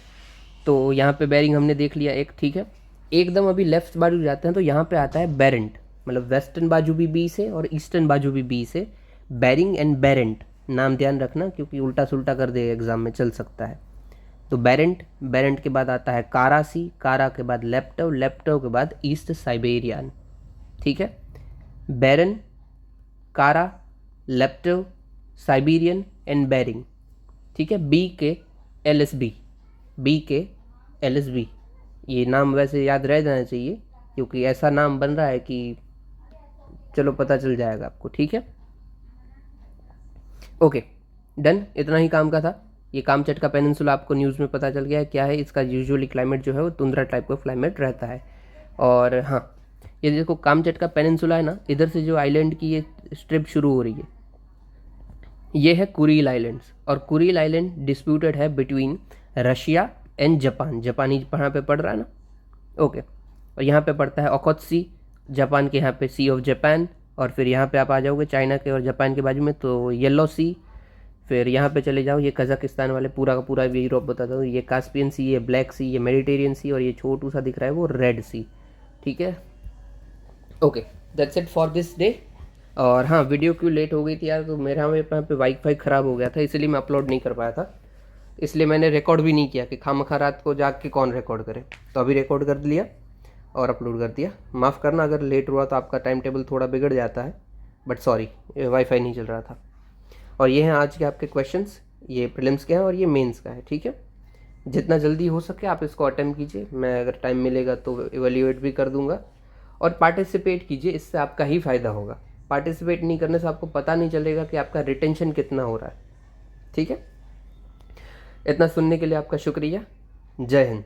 तो यहाँ पे बेरिंग हमने देख लिया एक। ठीक है, एकदम अभी लेफ्ट बाजू जाते हैं तो यहाँ पे आता है बेरेंट, मतलब वेस्टर्न बाजू भी बी से और ईस्टर्न बाजू भी बी से। बेरिंग एंड बेरेंट नाम ध्यान रखना, क्योंकि उल्टा सुल्टा कर दे एग्जाम में, चल सकता है। तो बेरेंट, बेरेंट के बाद आता है कारा सी, कारा के बाद लेप्टव, लेप्टव के बाद ईस्ट साइबेरियन। ठीक है, बेरन, कारा, लेप्टव, साइबेरियन एंड बेरिंग। ठीक है, बी के LSB, बी के LSB। ये नाम वैसे याद रह जाना चाहिए, क्योंकि ऐसा नाम बन रहा है कि चलो पता चल जाएगा आपको। ठीक है, ओके डन, इतना ही काम का था। ये कामचटका पेनिनसुला आपको न्यूज़ में पता चल गया है क्या है। इसका यूजुअली क्लाइमेट जो है वो तुंद्रा टाइप का क्लाइमेट रहता है। और हाँ, ये देखो कामचटका पेनिनसुला है ना, इधर से जो आइलैंड की ये स्ट्रिप शुरू हो रही है, ये है कुरील आइलैंड्स। और कुरील आइलैंड डिस्प्यूटेड है बिटवीन रशिया एंड जापान। जापानी यहाँ पे पड़ रहा है ना, ओके। और यहाँ पे पड़ता है ओखोत्स्क सी, जापान के यहाँ पे सी ऑफ जापान। और फिर यहाँ पे आप आ जाओगे चाइना के और जापान के बाजू में तो येलो सी। फिर यहाँ पे चले जाओ, ये कजाकिस्तान वाले पूरा का पूरा यूरोप बताता हूँ, ये कास्पियन सी, ये ब्लैक सी, ये मेडिटेरियन सी, और ये छोटू सा दिख रहा है वो रेड सी। ठीक है, okay that's it for this day. और हाँ, वीडियो क्यों लेट हो गई थी यार, तो मेरे यहाँ पे वाईफाई ख़राब हो गया था, इसलिए मैं अपलोड नहीं कर पाया था। इसलिए मैंने रिकॉर्ड भी नहीं किया कि खामखा रात को जाग के कौन रिकॉर्ड करे। तो अभी रिकॉर्ड कर लिया और अपलोड कर दिया। माफ़ करना अगर लेट हुआ तो आपका टाइम टेबल थोड़ा बिगड़ जाता है, बट सॉरी, वाईफाई नहीं चल रहा था। और ये हैं आज के आपके क्वेश्चंस, ये प्रीलिम्स के हैं और ये मेंस का है। ठीक है, जितना जल्दी हो सके आप इसको अटेम्प्ट कीजिए, मैं अगर टाइम मिलेगा तो इवैल्यूएट भी कर दूंगा। और पार्टिसिपेट कीजिए, इससे आपका ही फ़ायदा होगा। पार्टिसिपेट नहीं करने से आपको पता नहीं चलेगा कि आपका रिटेंशन कितना हो रहा है। ठीक है, इतना सुनने के लिए आपका शुक्रिया। जय हिंद।